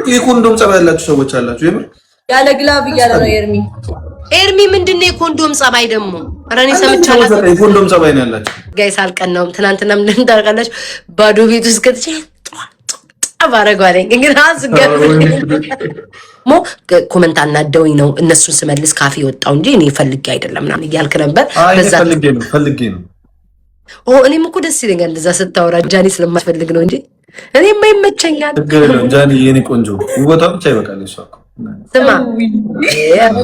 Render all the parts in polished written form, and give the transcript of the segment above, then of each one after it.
የኮንዶም ጸባይ ያላችሁ ሰዎች አላችሁ የምር ያለ ግላብ እያለ ነው ኤርሚ ምንድነው የኮንዶም ጸባይ ደግሞ አረኔ ሰምቻለሁ የኮንዶም ጸባይ ነው ያላችሁ ጋይስ አልቀናውም ትናንትና ምን እንዳርጋላችሁ ባዶ ቤት ውስጥ ከተጨ አባረጋለኝ እንግዲህ አስገብ ሞ ኮሜንት አናደውኝ ነው እነሱን ስመልስ ካፌ ወጣው እንጂ እኔ ፈልጌ አይደለም ምናምን እያልክ ነበር በዛ ፈልጌ ነው እኔም እኮ ደስ ይለኛል እንደዛ ስታወራ ጃኒ ስለማትፈልግ ነው እንጂ እኔም አይመቸኛል ጃኒ የኔ ቆንጆ ውበቷ ብቻ ይበቃል እሷ ስማ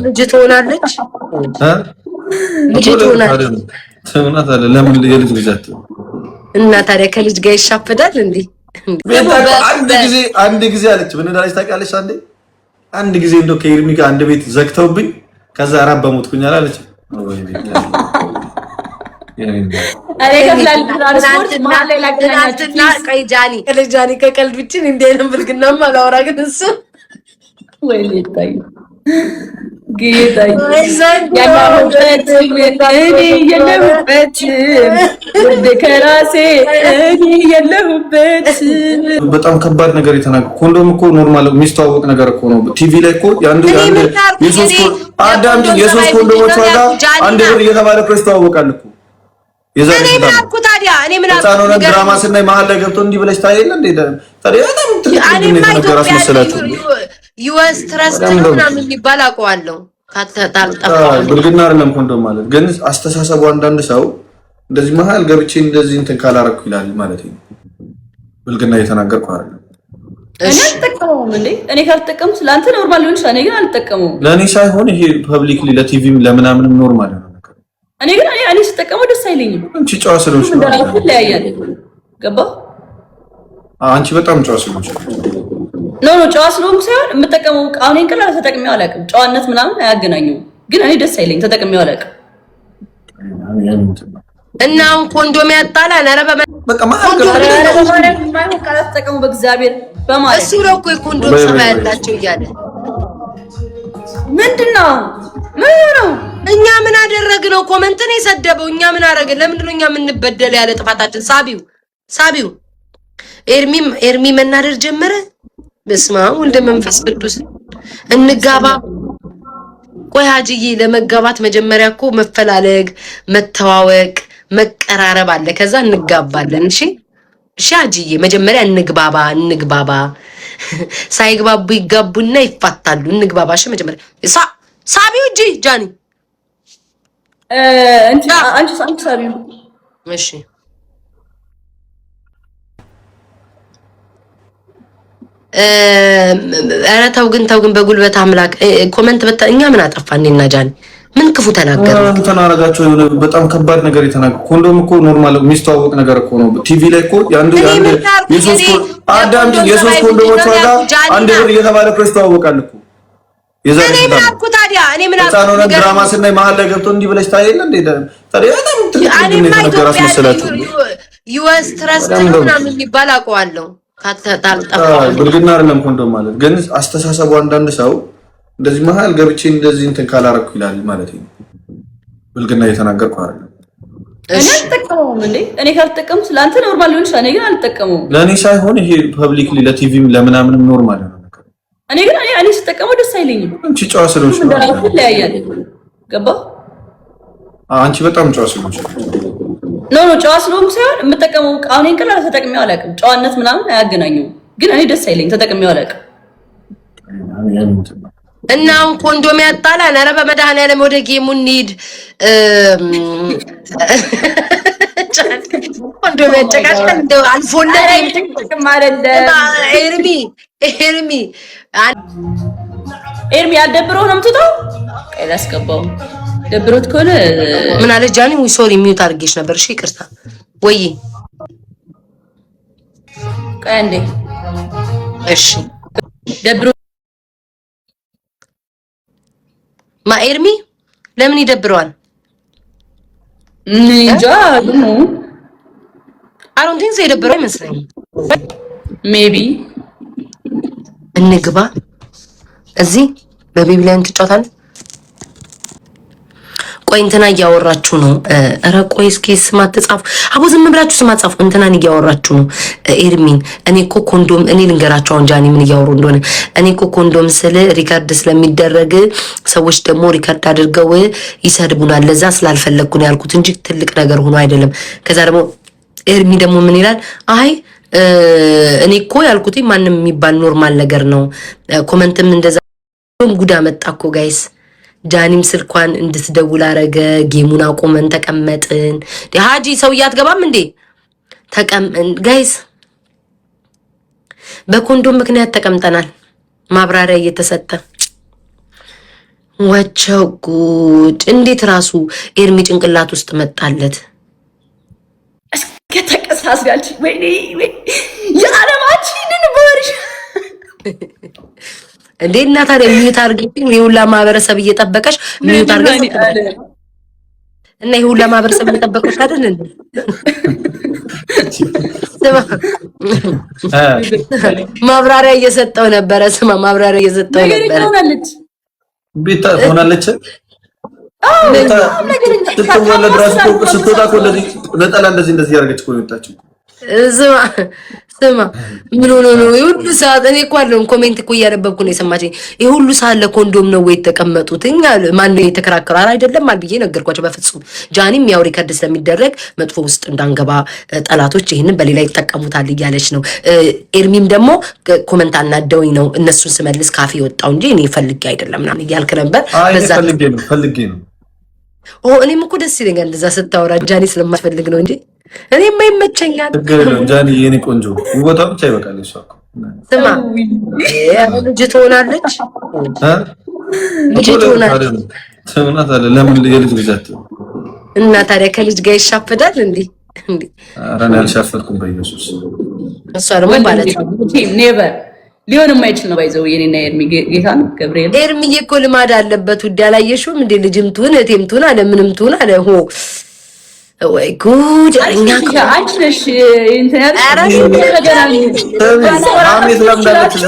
ልጅ ትሆናለች ልጅ ትሆናለች አለ ለምን የልጅ ልጅ እና ታዲያ ከልጅ ጋር ይሻፈዳል እንዴ አንድ ጊዜ አለች ምን እንዳለች ታውቂያለሽ አንድ ጊዜ እንደው ከኤርሚ ጋር አንድ ቤት ዘግተውብኝ ከዛ አራባ ሞትኩኝ አላለች አሬ ከፍላል ትራንስፖርት ማለት ላገናኛችሁ ቀይ ጃኒ ከቀልድ ብቻ እንዴ ነው ብልግናማ አላወራ ግን እሱ ወይ ልታይ ጌታዬ ያለሁበት እኔ የለሁበት ወደ ከራሴ እኔ የለሁበት በጣም ከባድ ነገር የተናገረ ኮንዶም እኮ ኖርማል የሚስተዋወቅ ነገር እኮ ነው ቲቪ ላይ እኮ የሶስት ኮንዶሞች ዋጋ አንድ ብር እየተባለ እኮ ይስተዋወቃል እኮ እኔ ምን አልኩ ታዲያ እኔ ምን አልኩ ነው ድራማ ስናይ መሀል ላይ ገብቶ እንዲህ ብለሽ ታየለ እንዴ ታዲያ በጣም ትልቅ ነገር አስመሰላችሁ ዩኤስ ትረስት ምናምን የሚባል አውቀዋለሁ ካታጣጣፋ ብልግና አይደለም ኮንዶም ማለት ግን አስተሳሰቡ አንዳንድ ሰው እንደዚህ መሀል ገብቼ እንደዚህ እንትን ካላረኩ ይላል ማለት ነው ብልግና እየተናገርኩ አይደለም እኔ አልተጠቀመውም እንዴ እኔ ካልተጠቀምኩ ስላንተ ኖርማል ሊሆን ይችላል እኔ ግን አልተጠቀመውም ለኔ ሳይሆን ይሄ ፐብሊክሊ ለቲቪም ለምናምንም ኖርማል ነው እኔ ግን እኔ ስጠቀመው ደስ አይለኝም አንቺ ጨዋ ስለሆንሽ ነው ለያያለ ገባ አንቺ በጣም ጨዋ ስለሆንሽ ኖ ጨዋ ስለሆንኩ ሳይሆን የምጠቀመው አሁን እንቀላል ተጠቅሜው አላውቅም ጨዋነት ምናምን አያገናኙም ግን እኔ ደስ አይለኝም ተጠቅሜው አላውቅም እና አሁን ኮንዶም ያጣላል ኧረ በቃ ማን ተጠቀሙ በእግዚአብሔር በማለት እሱ ነው እኮ ኮንዶም ጸባይ ያላቸው እያለ ምንድነው እኛ ምን አደረግነው ኮሜንትን የሰደበው እኛ ምን አደረግን ለምንድነው እኛ የምንበደል ያለ ጥፋታችን ሳቢው ኤርሚ መናደር ጀመረ በስማው እንደ መንፈስ ቅዱስ እንጋባ ቆይ ሀጂዬ ለመጋባት መጀመሪያ እኮ መፈላለግ መተዋወቅ መቀራረብ አለ ከዛ እንጋባለን እሺ ሀጂዬ መጀመሪያ እንግባባ ሳይግባቡ ይጋቡና ይፋታሉ እንግባባሽ መጀመሪያ ሳቢው እጂ ጃኒ አንቺ ሳቢው እሺ ኧረ ተው ግን በጉልበት አምላክ ኮሜንት እኛ ምን አጠፋን እና ጃኒ ምን ክፉ ተናገረ ተናረጋቸው የሆነ በጣም ከባድ ነገር የተናገረ ኮንዶም እኮ ኖርማል የሚስተዋወቅ ነገር እኮ ነው ቲቪ ላይ እኮ የሶስት ኮንዶሞች ዋጋ አንድ ብር እየተባለ እኮ ይስተዋወቃል እኮ እኔ ምን አልኩ ታዲያ እኔ ምን አልኩ ድራማ ስናይ መሀል ላይ ገብቶ እንዲህ ብለሽ ታየለ እንዴ ታዲያ በጣም ትልቅ ነገር አስመሰላችሁ ዩኤስ ትረስት ምናምን የሚባል አውቀዋለሁ ካታጣጣፋ ብልግና አይደለም ኮንዶም ማለት ግን አስተሳሰቡ አንዳንድ ሰው እንደዚህ መሀል ገብቼ እንደዚህ እንትን ካላረኩ ይላል ማለት ነው ብልግና እየተናገርኩ አይደለም እኔ አልተጠቀመውም እንዴ እኔ ካልተጠቀምኩ ስላንተ ኖርማል ሊሆን ይችላል እኔ ግን አልተጠቀመውም ለኔ ሳይሆን ይሄ ፐብሊክሊ ለቲቪም ለምናምንም ኖርማል ነው እኔ ግን እኔ ስጠቀመው ደስ አይለኝም አንቺ ጨዋ ስለሆንሽ ነው ለያያለ ገባ አንቺ በጣም ጨዋ ስለሆንሽ ኖ ጨዋ ስለሆንኩ ሳይሆን የምጠቀመው አሁን እንቀላል ተጠቅሜው አላውቅም ጨዋነት ምናምን አያገናኙም ግን እኔ ደስ አይለኝም ተጠቅሜው አላውቅም እና አሁን ኮንዶም ያጣላል ኧረ በመድኃኒዓለም ወደ ጌሙ እንሂድ ኮንዶም ያጨቃጭቃል እንደው አልፎለት ኤርሚ ያልደብረው ነው የምትተው ቀይ ላስገባው ደብሮት ከሆነ ምን አለ ጃኒ ወይ ሶሪ ሚውት አድርጌሽ ነበር እሺ ይቅርታ ወይ ቀይ እንዴ እሺ ደብሮ ኤርሚ ለምን ይደብረዋል እንጃ ደግሞ አሮን ቲንክ የደብረው አይመስለኝም ሜቢ እንግባ እዚህ በቤቢ ላይ እንትጫወታለን ቆይ እንትና እያወራችሁ ነው። ኧረ ቆይ እስኪ ስም አትጻፉ። አቦ ዝም ብላችሁ ስም አትጻፉ። እንትናን እያወራችሁ ነው ኤርሚን። እኔ እኮ ኮንዶም እኔ ልንገራችሁ አሁን ጃኒ ምን እያወሩ እንደሆነ። እኔ እኮ ኮንዶም ስለ ሪካርድ ስለሚደረግ ሰዎች ደግሞ ሪካርድ አድርገው ይሰድቡናል። ለዛ ስላልፈለግኩ ነው ያልኩት እንጂ ትልቅ ነገር ሆኖ አይደለም። ከዛ ደግሞ ኤርሚ ደግሞ ምን ይላል? አይ እኔ እኮ ያልኩት ማንም የሚባል ኖርማል ነገር ነው። ኮመንትም እንደዛ ጉዳ መጣ እኮ ጋይስ። ጃኒም ስልኳን እንድትደውል አረገ። ጌሙን አቆመን ተቀመጥን። ሀጂ ሰውዬ አትገባም እንዴ? ጋይስ በኮንዶም ምክንያት ተቀምጠናል። ማብራሪያ እየተሰጠ ወቸው ጉድ! እንዴት ራሱ ኤርሚ ጭንቅላት ውስጥ መጣለት። ከተቀሳስ ጋልች ወይኔ የዓለማችን ድንበርሽ እንዴ እና ታዲያ ሚዩት አድርጊኝ። የሁላ ማህበረሰብ እየጠበቀሽ ሚዩት አድርገሽ እና የሁላ ማህበረሰብ እየጠበቀሽ አይደል እንዴ? ማብራሪያ እየሰጠው ነበረ። ስማ ማብራሪያ እየሰጠው ነበረ። ቤታ ሆናለች። ስትወለድ ራሱ ስትወጣ እኮ እንደዚህ ነጠላ እንደዚህ ያደርገች እኮ ነው የወጣችው። ስማ ምን ሆኖ ነው የሁሉ ሰዓት? እኔ እኮ አለውን ኮሜንት እኮ እያነበብኩ ነው የሰማችኝ። የሁሉ ሰዓት ለኮንዶም ነው ወይ የተቀመጡት? እኛ ማነው የተከራከረ? አይደለም አልብዬ ነገርኳቸው። በፍጹም ጃኒም ያው ሪከርድ ስለሚደረግ መጥፎ ውስጥ እንዳንገባ ጠላቶች ይህንን በሌላ ይጠቀሙታል እያለች ነው። ኤርሚም ደግሞ ኮመንት አናደውኝ ነው እነሱን ስመልስ ካፌ ወጣው እንጂ እኔ ፈልጌ አይደለም ምናምን እያልክ ነበር። በዛ ፈልጌ ነው። እኔም እኮ ደስ ይለኛል እንደዛ ስታወራ ጃኒ ስለማትፈልግ ነው እንጂ እኔማ ይመቸኛል። ጃኒ የኔ ቆንጆ ውበቷ ብቻ ይበቃል። እሷ እኮ ስማ ልጅ ትሆናለች አለ። ለምን የልጅ ግዛት እና ታዲያ ከልጅ ጋር ይሻፈዳል እንዴ? ኧረ እኔ አልሻፈድኩም በኢየሱስ። እሷ ደግሞ ማለት ነው ኔቨር ሊሆን የማይችል ነው። ባይዘው የኔና ኤርሚ ጌታ ነው ገብርኤል። ኤርሚዬ እኮ ልማድ አለበት ውድ ያላየሽውም እንዴ? ልጅም ትሁን እህቴም ትሁን አለ ምንም ትሁን አለ ሆ ወይ ጉድ! እኛ አንቺ ነሽ እንትን ያለሽ አሜት ለምዳለች እዛ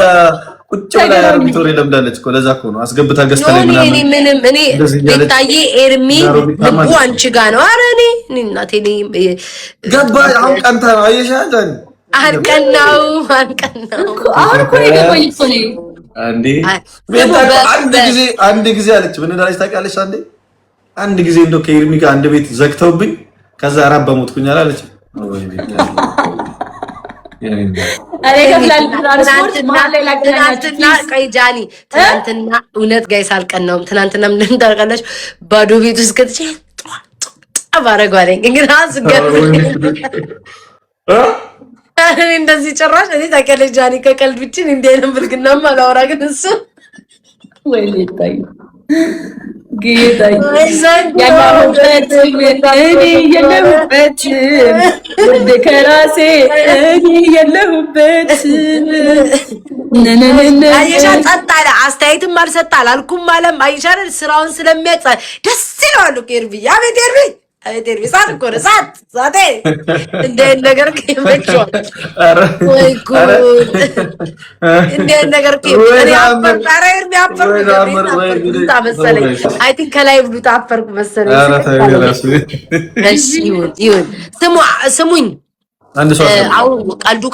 ቁጭ ብላ ቪክቶሪ ለምዳለች እኮ ለዛ እኮ ነው አስገብታ ገዝታ ላይ ምናምን እኔ ቤታዬ ኤርሚ ልቡ አንቺ ጋር ነው። ኧረ እኔ እናቴ ገባ አሁን ቀንታ ነው አየሻ ጃኒ አንቀናው አሁን እኮ የገባኝ እኮ ነው። አንድ ጊዜ አለች ምን እንዳለች ታውቂያለሽ? አንድ ጊዜ እንደው ከኤርሚ ጋር አንድ ቤት ዘግተውብኝ ከዛ አራባ ሞትኩኝ አላለች። ትናንትና እውነት ጋይስ አልቀናውም። ትናንትና ምን ታውቃለች? ባዶ ቤት ውስጥ ከተቼ ባረጓለኝ እንግዲህ እንደዚህ ጭራሽ እኔ ታውቂያለሽ ጃኒ ከቀልድ ብቻ እንደ አይነት ብልግናማ አላወራ ግን እሱ ወይ ሌታይ ጌታዬ ያለሁበት እኔ የለሁበት ወደ ከራሴ እኔ የለሁበት አይሻ ጸጣለ አስተያየትም አልሰጣል አልኩም አለም አይሻ ስራውን ስለሚያጽ ደስ ይላል ኤርሚ አቤት ኤርሚ አይደል ሳት እኮ ነው ሳቴ እንደ ነገር ከመቸው ወይ ጉድ እንደ ነገር ከመቸው አፈር የሚያፈር መሰለኝ አይ ቲንክ ከላይ ብሉ ታፈርኩ መሰለኝ። እሺ ይሁን ስሙኝ አንድ ሰው አሁን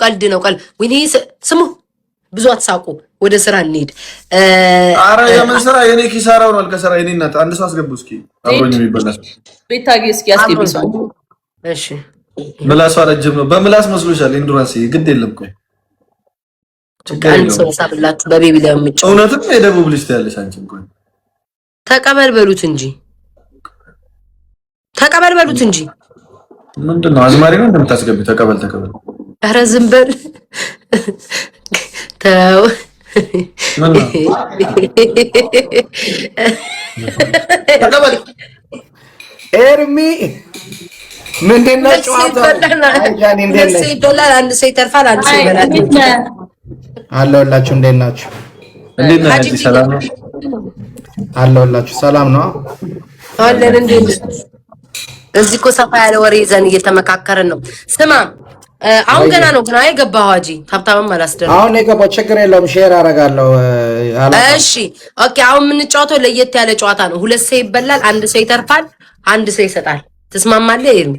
ቀልድ ነው ወይኔ ስሙ ብዙ አትሳቁ ወደ ስራ እንሂድ። አረ የምን ስራ የኔ ኪሳራው ነው አልከሰራ የኔ እናት አንድ ሰው አስገቡ እስኪ አብሮኝ የሚበላስ ቤታጌ እስኪ አስገቢ ሰው እሺ ምላሷ ረጅም ነው በምላስ መስሎሻል ኢንዱራንስ ግድ የለም ቆይ አንድ ሰው ሳብላችሁ በቤቢ ላይ ምጭ እውነትም የደቡብ ልጅ ያለሽ አንቺም ቆይ ተቀበል በሉት እንጂ ምንድነው አዝማሪ ነው እንደምታስገቢ ተቀበል ኧረ ዝም በል ተው ኤርሚ ምንድን ነው ጨዋታው? ይበላል አንድ ሰው ይተርፋል አንድ ሰው ይበላል። አለሁላችሁ እንዴት ናችሁ? ሰላም ነው አለሁላችሁ ሰላም ነው አለን እንዴት እዚህ እኮ ሰፋ ያለ ወሬ ይዘን እየተመካከረን ነው። ስማ አሁን ገና ነው ግን አይገባው ሀጂ ታብታብም አላስደረም። አሁን የገባው ችግር የለውም ሼር አደርጋለሁ። እሺ ኦኬ። አሁን የምንጫወተው ለየት ያለ ጨዋታ ነው። ሁለት ሰው ይበላል አንድ ሰው ይተርፋል። አንድ ሰው ይሰጣል። ትስማማለህ? ይሄን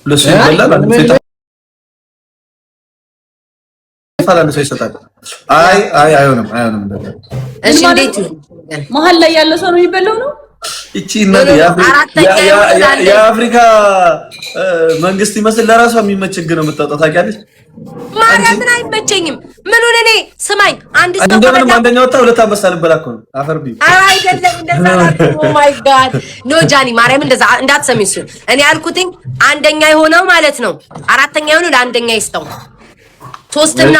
ለሱ ይበላል አንድ ሰው ይሰጣል። አይ አይሆንም። እሺ እንዴት መሀል ላይ ያለ ሰው ነው የሚበላው ነው? እቺ የአፍሪካ መንግስት ይመስል ለራሷ የሚመችግ ነው የምታወጣው። ታውቂያለሽ? ማርያምን አይመቸኝም። ምን ሆነ? እኔ ስማኝ፣ አንድ ሰው እንደምንም አንደኛ ወጣ ሁለት አንበሳ ልበላ እኮ ነው። አፈርቢ አይደለም እንደዛ ነው። ኦ ማይ ጋድ ኖ ጃኒ ማርያም እንደዛ እንዳትሰሚ። እሱ እኔ ያልኩትኝ አንደኛ የሆነው ማለት ነው። አራተኛ የሆነው ለአንደኛ ይስጠው። ሶስትና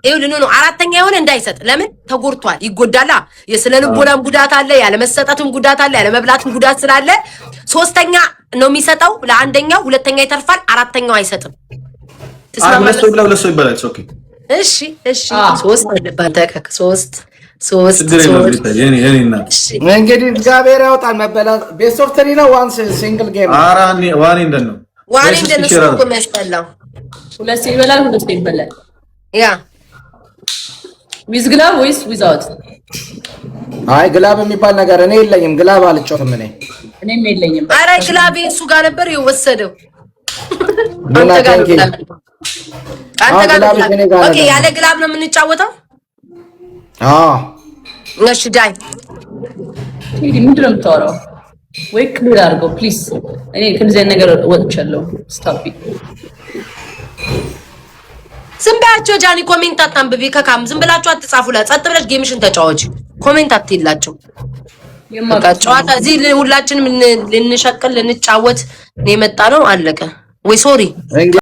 ይኸውልህ ነው አራተኛ የሆነ እንዳይሰጥ። ለምን? ተጎድቷል፣ ይጎዳላ። የስነ ልቦናም ጉዳት አለ፣ ያለ መሰጠትም ጉዳት አለ፣ ያለ መብላትም ጉዳት ስላለ ሶስተኛ ነው የሚሰጠው ለአንደኛው። ሁለተኛ ይተርፋል፣ አራተኛው አይሰጥም። ተስማማለህ? ለሁለት ሰው ይበላል። ኦኬ እሺ። ሶስት አለባት ሶስት እንግዲህ እግዚአብሔር ያውጣል። መበላት ቤስት ኦፍ 3 ነው። ዋን ሲንግል ጌም ዋኔ እንደት ነው? ዋኔ እንደት ነው እኮ የሚያስጠላው። ሁለት ሰው ይበላል፣ ሁለት ሰው ይበላል። ያ ዊዝ ግላብ ወይስ ዊዛውት? አይ ግላብ የሚባል ነገር እኔ የለኝም። ግላብ አልጮትም እኔም የለኝም። ኧረ ግላብ እሱ ጋር ነበር የወሰደው። አንተ ጋር ኦኬ። ያለ ግላብ ነው የምንጫወተው። እሺ ዳይ ቴዲ ምንድን ነው የምታወራው? ወይ ክሊር አድርገው ፕሊዝ። እኔ ከዚህ ነገር ወጥቻለሁ። ስታፒ ዝም በያቸው ጃኒ። ኮሜንት አታንብቢ ከካም ዝም ብላችሁ አትጻፉላ። ጸጥ ብለሽ ጌምሽን ተጫወች። ኮሜንት አትይላችሁ። ጨዋታ እዚህ ሁላችንም ልንሸቅል ልንጫወት ነው የመጣ ነው። አለቀ ወይ? ሶሪ